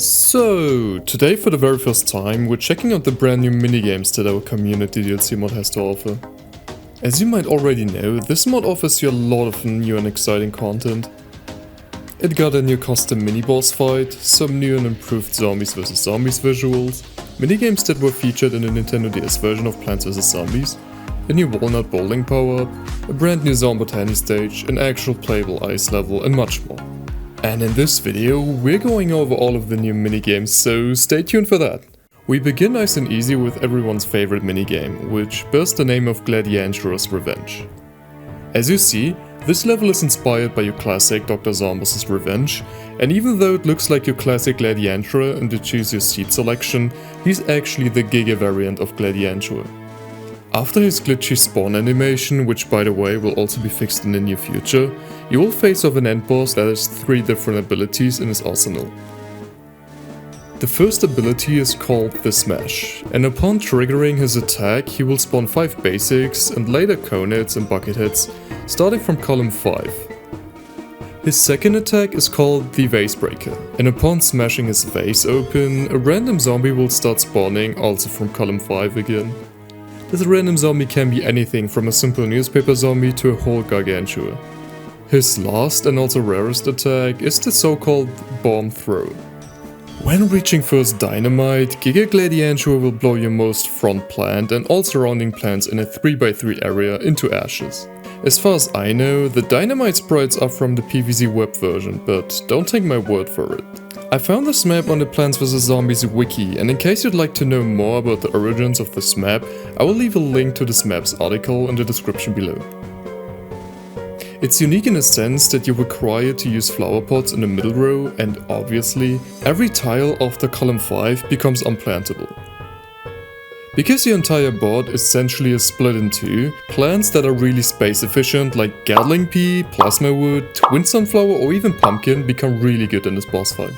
So, today for the very first time, we're checking out the brand new minigames that our community DLC mod has to offer. As you might already know, this mod offers you a lot of new and exciting content. It got a new custom mini-boss fight, some new and improved zombies vs zombies visuals, minigames that were featured in the Nintendo DS version of Plants vs Zombies, a new walnut bowling power-up, a brand new Zombotany stage, an actual playable ice level, and much more. And in this video, we're going over all of the new minigames, so stay tuned for that. We begin nice and easy with everyone's favorite minigame, which bears the name of Gladiantuar's Revenge. As you see, this level is inspired by your classic Dr. Zombos' Revenge, and even though it looks like your classic Gladiantuar and you choose your seed selection, he's actually the Giga variant of Gladiantuar. After his glitchy spawn animation, which by the way will also be fixed in the near future, you will face off an end boss that has 3 different abilities in his arsenal. The first ability is called the Smash, and upon triggering his attack he will spawn 5 basics and later coneheads and bucketheads, starting from column 5. His second attack is called the Vase Breaker, and upon smashing his vase open, a random zombie will start spawning, also from column 5 again. This random zombie can be anything from a simple newspaper zombie to a whole gargantua. His last and also rarest attack is the so-called Bomb Throw. When reaching first dynamite, Giga Gladiantuar will blow your most front plant and all surrounding plants in a 3x3 area into ashes. As far as I know, the dynamite sprites are from the PvZ web version, but don't take my word for it. I found this map on the Plants vs Zombies wiki, and in case you'd like to know more about the origins of this map, I will leave a link to this map's article in the description below. It's unique in a sense that you're required to use flower pots in the middle row, and obviously, every tile after column 5 becomes unplantable. Because your entire board essentially is split in 2, plants that are really space efficient like Gatling Pea, Plasma Wood, Twin Sunflower or even Pumpkin become really good in this boss fight.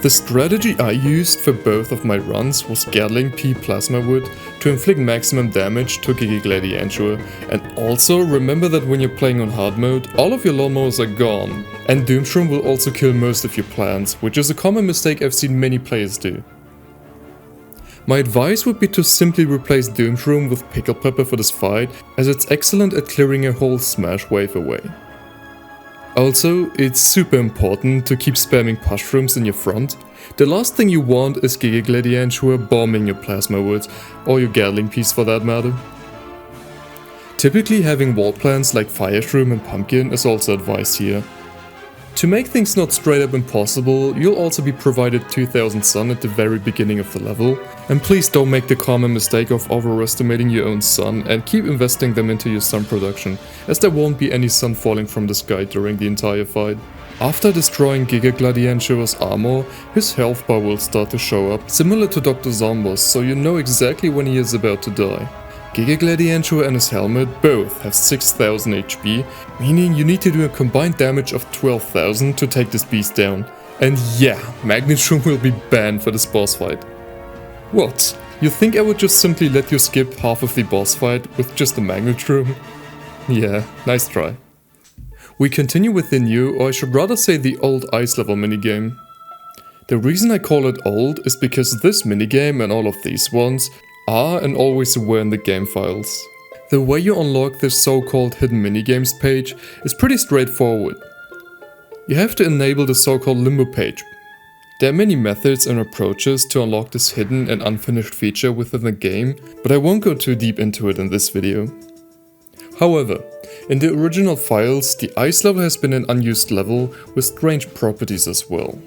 The strategy I used for both of my runs was Gatling Pea Plasma Wood to inflict maximum damage to Giga Gladiantuar, and also remember that when you're playing on hard mode, all of your lawnmowers are gone, and Doomshroom will also kill most of your plants, which is a common mistake I've seen many players do. My advice would be to simply replace Doomshroom with Pickle Pepper for this fight, as it's excellent at clearing a whole smash wave away. Also, it's super important to keep spamming Pushrooms in your front. The last thing you want is Giga Gladiantuar bombing your Plasma Woods, or your Gatling Peas for that matter. Typically having wall plants like Fire Shroom and Pumpkin is also advised here. To make things not straight up impossible, you'll also be provided 2000 sun at the very beginning of the level, and please don't make the common mistake of overestimating your own sun and keep investing them into your sun production, as there won't be any sun falling from the sky during the entire fight. After destroying Giga Gladiantuar's armor, his health bar will start to show up, similar to Dr. Zombos, so you know exactly when he is about to die. Giga Gladiantuar and his helmet both have 6000 HP, meaning you need to do a combined damage of 12,000 to take this beast down. And yeah, Magnitude will be banned for this boss fight. What? You think I would just simply let you skip half of the boss fight with just the Magnitude? Yeah, nice try. We continue with the new, or I should rather say the old ice level minigame. The reason I call it old is because this minigame and all of these ones are and always were in the game files. The way you unlock this so-called hidden minigames page is pretty straightforward. You have to enable the so-called limbo page. There are many methods and approaches to unlock this hidden and unfinished feature within the game, but I won't go too deep into it in this video. However, in the original files, the ice level has been an unused level with strange properties as well.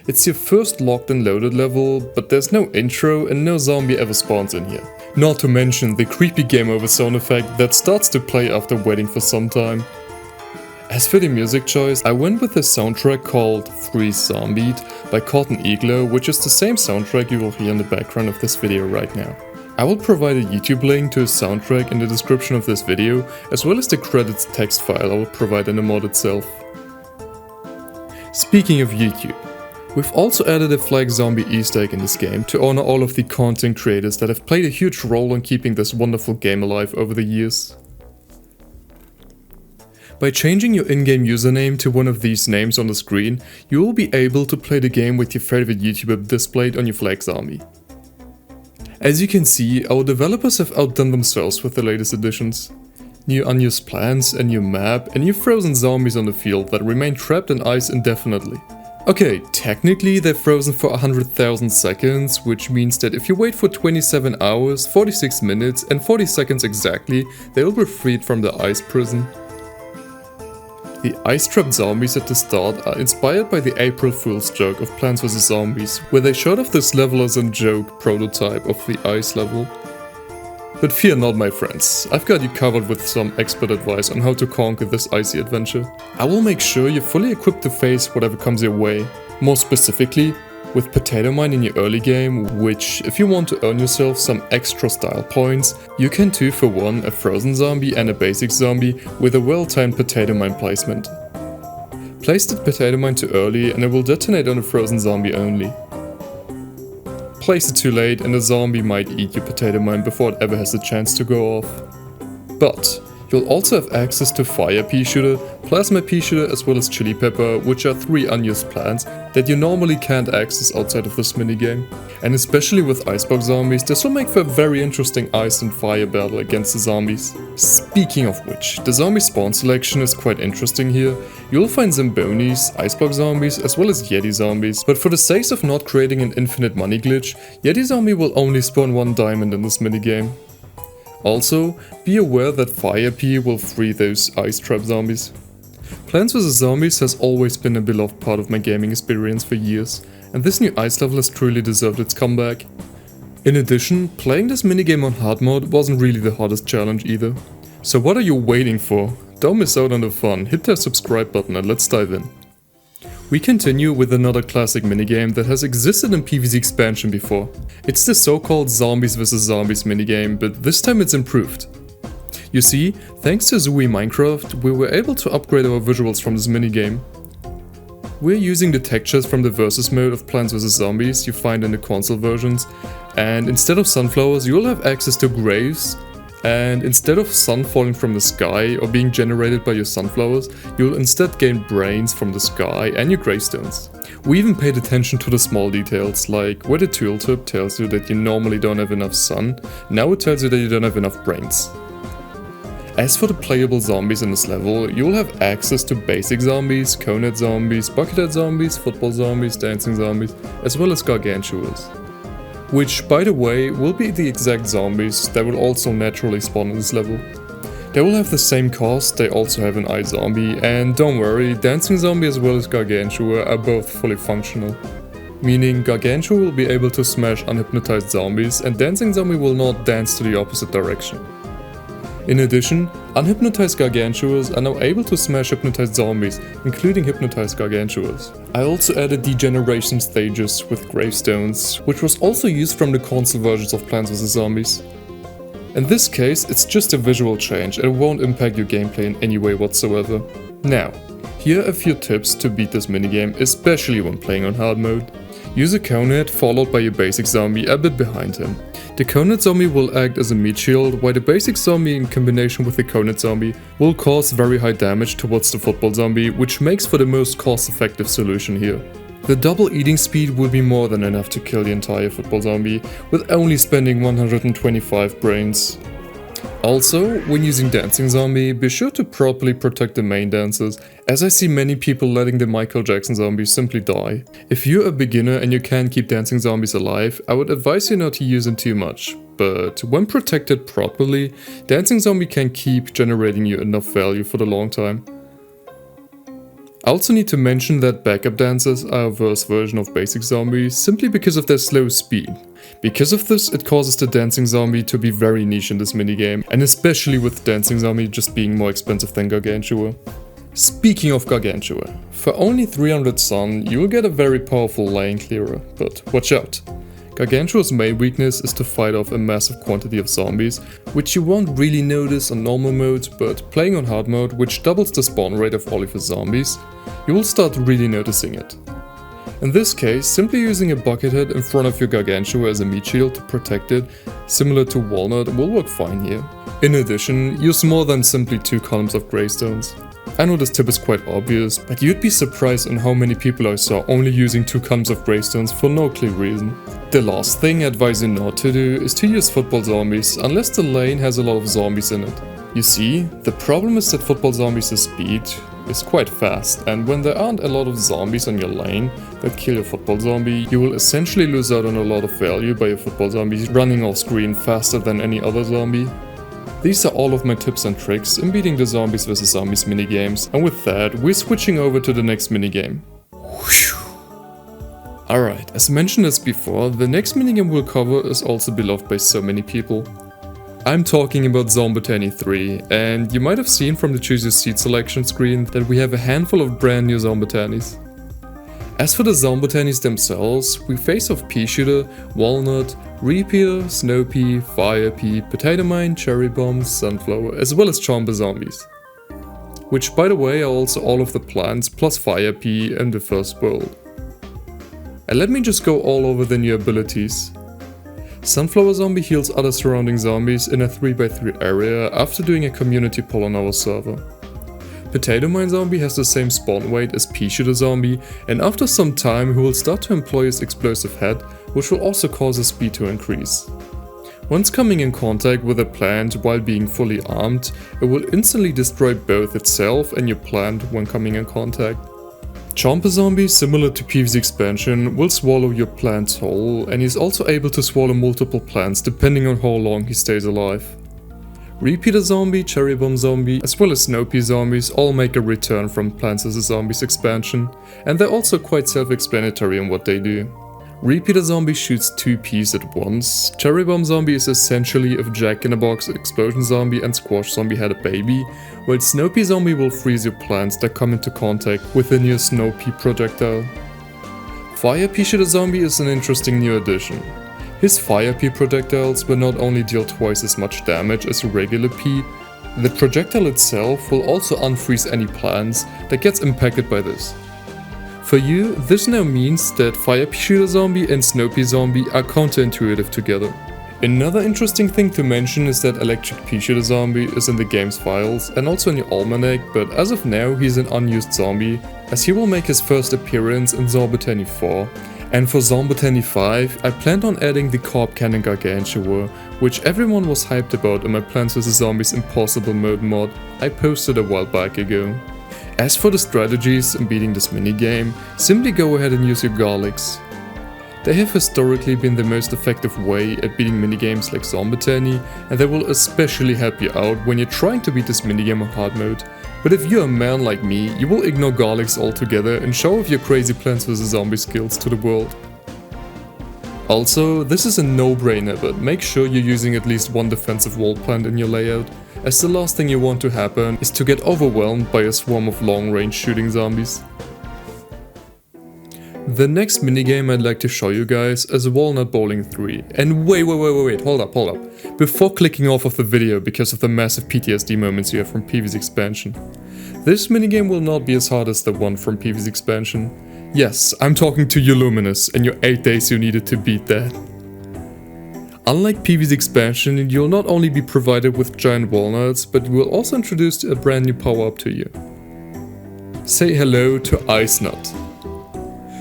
It's your first locked and loaded level, but there's no intro and no zombie ever spawns in here. Not to mention the creepy game over sound effect that starts to play after waiting for some time. As for the music choice, I went with a soundtrack called Freeze Zombied by Cotton Iglo, which is the same soundtrack you will hear in the background of this video right now. I will provide a YouTube link to his soundtrack in the description of this video, as well as the credits text file I will provide in the mod itself. Speaking of YouTube, we've also added a Flag Zombie Easter egg in this game to honor all of the content creators that have played a huge role in keeping this wonderful game alive over the years. By changing your in-game username to one of these names on the screen, you will be able to play the game with your favorite YouTuber displayed on your Flags army. As you can see, our developers have outdone themselves with the latest additions. New unused plants, a new map, and new frozen zombies on the field that remain trapped in ice indefinitely. Okay, technically they're frozen for 100,000 seconds, which means that if you wait for 27 hours, 46 minutes and 40 seconds exactly, they will be freed from the ice prison. The ice-trapped zombies at the start are inspired by the April Fool's joke of Plants vs Zombies, where they showed off this level as a joke prototype of the ice level. But fear not, my friends, I've got you covered with some expert advice on how to conquer this icy adventure. I will make sure you're fully equipped to face whatever comes your way. More specifically, with Potato Mine in your early game, which, if you want to earn yourself some extra style points, you can 2-for-1 a frozen zombie and a basic zombie with a well-timed Potato Mine placement. Place the Potato Mine too early and it will detonate on a frozen zombie only. Place it too late and the zombie might eat your Potato Mine before it ever has the chance to go off. But you'll also have access to Fire Pea Shooter, Plasma Pea Shooter as well as Chili Pepper, which are 3 unused plants that you normally can't access outside of this minigame. And especially with Icebox zombies, this will make for a very interesting ice and fire battle against the zombies. Speaking of which, the zombie spawn selection is quite interesting here. You'll find Zombonis, Icebox zombies as well as Yeti zombies, but for the sake of not creating an infinite money glitch, Yeti zombie will only spawn 1 diamond in this minigame. Also, be aware that Fire Pea will free those ice trap zombies. Plants vs Zombies has always been a beloved part of my gaming experience for years, and this new ice level has truly deserved its comeback. In addition, playing this minigame on hard mode wasn't really the hardest challenge either. So what are you waiting for? Don't miss out on the fun, hit that subscribe button and let's dive in. We continue with another classic minigame that has existed in PvZ expansion before. It's the so-called Zombies vs Zombies minigame, but this time it's improved. You see, thanks to Zooey Minecraft, we were able to upgrade our visuals from this minigame. We're using the textures from the versus mode of Plants vs Zombies you find in the console versions, and instead of sunflowers you'll have access to graves, and instead of sun falling from the sky or being generated by your sunflowers, you'll instead gain brains from the sky and your gravestones. We even paid attention to the small details, like where the tooltip tells you that you normally don't have enough sun, now it tells you that you don't have enough brains. As for the playable zombies in this level, you'll have access to basic zombies, conehead zombies, buckethead zombies, football zombies, dancing zombies, as well as gargantuars. Which, by the way, will be the exact zombies that will also naturally spawn in this level. They will have the same cost, they also have an iZombie, and don't worry, dancing zombie as well as gargantua are both fully functional. Meaning gargantua will be able to smash unhypnotized zombies and dancing zombie will not dance to the opposite direction. In addition, unhypnotized gargantuars are now able to smash hypnotized zombies, including hypnotized gargantuars. I also added degeneration stages with gravestones, which was also used from the console versions of Plants vs Zombies. In this case, it's just a visual change and it won't impact your gameplay in any way whatsoever. Now, here are a few tips to beat this minigame, especially when playing on hard mode. Use a conehead followed by your basic zombie a bit behind him. The conehead zombie will act as a meat shield, while the basic zombie in combination with the conehead zombie will cause very high damage towards the football zombie, which makes for the most cost-effective solution here. The double eating speed will be more than enough to kill the entire football zombie, with only spending 125 brains. Also, when using dancing zombie, be sure to properly protect the main dancers, as I see many people letting the Michael Jackson zombie simply die. If you're a beginner and you can't keep dancing zombies alive, I would advise you not to use them too much. But when protected properly, dancing zombie can keep generating you enough value for the long time. I also need to mention that backup dancers are a worse version of basic zombies simply because of their slow speed. Because of this, it causes the dancing zombie to be very niche in this minigame, and especially with dancing zombie just being more expensive than gargantua. Speaking of gargantua, for only 300 sun you will get a very powerful lane clearer, but watch out. Gargantua's main weakness is to fight off a massive quantity of zombies, which you won't really notice on normal mode, but playing on hard mode, which doubles the spawn rate of all of your zombies, you will start really noticing it. In this case, simply using a buckethead in front of your gargantua as a meat shield to protect it, similar to walnut, will work fine here. In addition, use more than simply 2 columns of gravestones. I know this tip is quite obvious, but you'd be surprised on how many people I saw only using 2 columns of greystones for no clear reason. The last thing I advise you not to do is to use football zombies unless the lane has a lot of zombies in it. You see, the problem is that football zombies' speed is quite fast, and when there aren't a lot of zombies on your lane that kill your football zombie, you will essentially lose out on a lot of value by your football zombies running off screen faster than any other zombie. These are all of my tips and tricks in beating the zombies vs zombies minigames, and with that, we're switching over to the next minigame. Alright, as mentioned as before, the next minigame we'll cover is also beloved by so many people. I'm talking about Zombotany 3, and you might have seen from the choose your seat selection screen that we have a handful of brand new Zombotanies. As for the Zombotanies themselves, we face off pea shooter, walnut, repeater, snow pea, fire pea, potato mine, cherry bomb, sunflower, as well as chomper zombies. Which, by the way, are also all of the plants plus fire pea in the first world. And let me just go all over the new abilities. Sunflower zombie heals other surrounding zombies in a 3x3 area after doing a community poll on our server. Potato mine zombie has the same spawn weight as pea shooter zombie, and after some time he will start to employ his explosive head, which will also cause his speed to increase. Once coming in contact with a plant while being fully armed, it will instantly destroy both itself and your plant when coming in contact. Chomper zombie, similar to PvZ expansion, will swallow your plant whole, and he's also able to swallow multiple plants depending on how long he stays alive. Repeater zombie, cherry bomb zombie, as well as snow pea zombies all make a return from Plants vs Zombies expansion, and they're also quite self-explanatory in what they do. Repeater zombie shoots 2 peas at once, cherry bomb zombie is essentially if Jack-in-a-Box, explosion zombie and squash zombie had a baby, while snow pea zombie will freeze your plants that come into contact with the new snow pea projectile. Fire pea shooter zombie is an interesting new addition. His fire pea projectiles will not only deal twice as much damage as a regular pea, the projectile itself will also unfreeze any plants that gets impacted by this. For you, this now means that Fire Pea Shooter Zombie and Snow Pea Zombie are counterintuitive together. Another interesting thing to mention is that Electric Pea Shooter Zombie is in the game's files and also in your almanac, but as of now he's an unused zombie, as he will make his first appearance in Zombotany 4. And for Zombotany 5, I planned on adding the Corp Cannon Gargantuar, which everyone was hyped about in my Plants vs Zombies Impossible Mode mod I posted a while back ago. As for the strategies in beating this minigame, simply go ahead and use your garlics. They have historically been the most effective way at beating minigames like Zombotany, and they will especially help you out when you're trying to beat this minigame on hard mode. But if you're a man like me, you will ignore garlics altogether and show off your crazy Plants vs Zombie skills to the world. Also, this is a no-brainer, but make sure you're using at least one defensive wall plant in your layout, as the last thing you want to happen is to get overwhelmed by a swarm of long-range shooting zombies. The next minigame I'd like to show you guys is Walnut Bowling 3. And wait, hold up. Before clicking off of the video because of the massive PTSD moments you have from PvZ expansion. This minigame will not be as hard as the one from PvZ expansion. Yes, I'm talking to you Luminous and your 8 days you needed to beat that. Unlike PvZ expansion, you'll not only be provided with giant walnuts, but we'll also introduce a brand new power-up to you. Say hello to Ice Nut.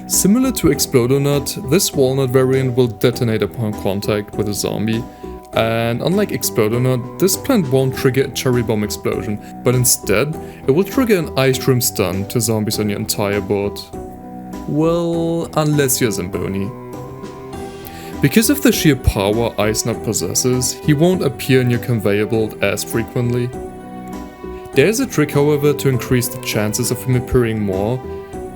Similar to Explodo Nut, this walnut variant will detonate upon contact with a zombie, and unlike Explodo Nut, this plant won't trigger a cherry bomb explosion, but instead, it will trigger an ice room stun to zombies on your entire board. Well, unless you're Zombotany. Because of the sheer power Ice Nut possesses, he won't appear in your conveyor belt as frequently. There's a trick, however, to increase the chances of him appearing more.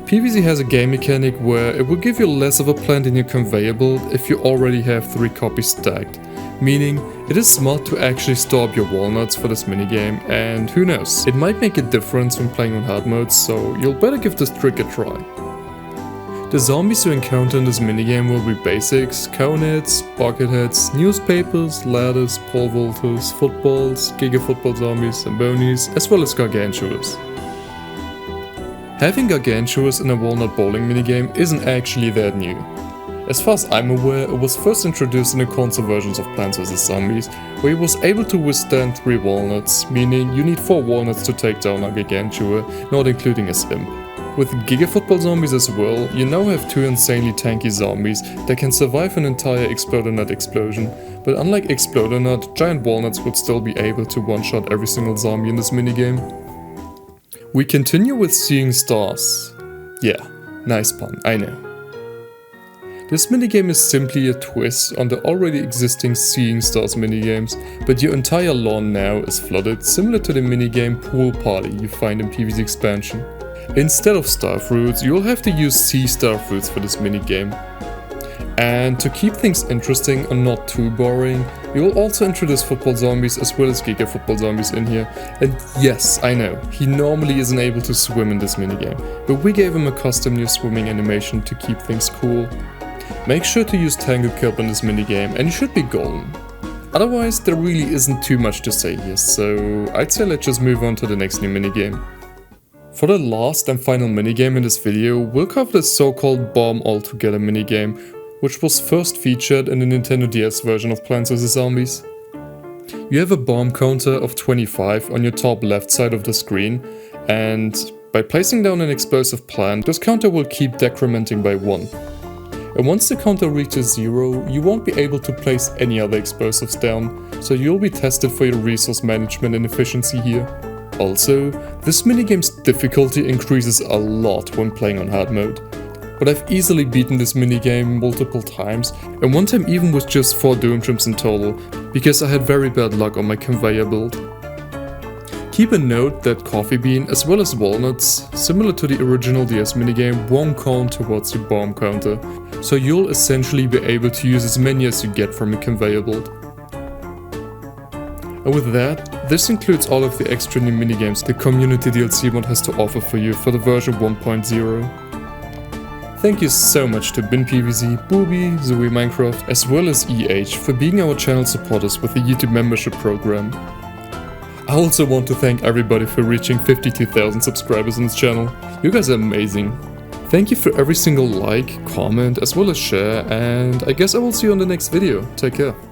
PvZ has a game mechanic where it will give you less of a plant in your conveyor belt if you already have 3 copies stacked, meaning it is smart to actually store up your walnuts for this minigame, and who knows, it might make a difference when playing on hard mode, so you'll better give this trick a try. The zombies you encounter in this minigame will be basics, coneheads, bucketheads, newspapers, ladders, pole vaulters, footballs, giga football zombies, zombonis, as well as gargantuars. Having gargantuars in a walnut bowling minigame isn't actually that new. As far as I'm aware, it was first introduced in the console versions of Plants vs Zombies, where it was able to withstand 3 walnuts, meaning you need 4 walnuts to take down a Gargantua, not including a imp. With Giga Football Zombies as well, you now have 2 insanely tanky zombies that can survive an entire Exploder Nut explosion, but unlike Exploder Nut, Giant Walnuts would still be able to one-shot every single zombie in this minigame. We continue with Seeing Stars. Yeah, nice pun, I know. This minigame is simply a twist on the already existing Seeing Stars minigames, but your entire lawn now is flooded, similar to the minigame Pool Party you find in PvZ expansion. Instead of star fruits, you'll have to use sea star fruits for this minigame. And to keep things interesting and not too boring, we will also introduce football zombies as well as Giga Football Zombies in here. And yes, I know, he normally isn't able to swim in this minigame, but we gave him a custom new swimming animation to keep things cool. Make sure to use Tango Kelp in this minigame and you should be golden. Otherwise, there really isn't too much to say here, so I'd say let's just move on to the next new minigame. For the last and final minigame in this video, we'll cover the so-called Bomb Altogether minigame, which was first featured in the Nintendo DS version of Plants vs Zombies. You have a bomb counter of 25 on your top left side of the screen, and by placing down an explosive plant, this counter will keep decrementing by 1. And once the counter reaches 0, you won't be able to place any other explosives down, so you'll be tested for your resource management and efficiency here. Also, this minigame's difficulty increases a lot when playing on hard mode. But I've easily beaten this minigame multiple times, and one time even with just 4 Doom Trims in total, because I had very bad luck on my conveyor build. Keep a note that Coffee Bean as well as Walnuts, similar to the original DS minigame, won't count towards your bomb counter, so you'll essentially be able to use as many as you get from a conveyor belt. And with that, this includes all of the extra new minigames the community DLC mod has to offer for you for the version 1.0. Thank you so much to BinPvZ, Booby, Zoe Minecraft, as well as EH for being our channel supporters with the YouTube membership program. I also want to thank everybody for reaching 52,000 subscribers on this channel. You guys are amazing. Thank you for every single like, comment, as well as share, and I guess I will see you on the next video. Take care.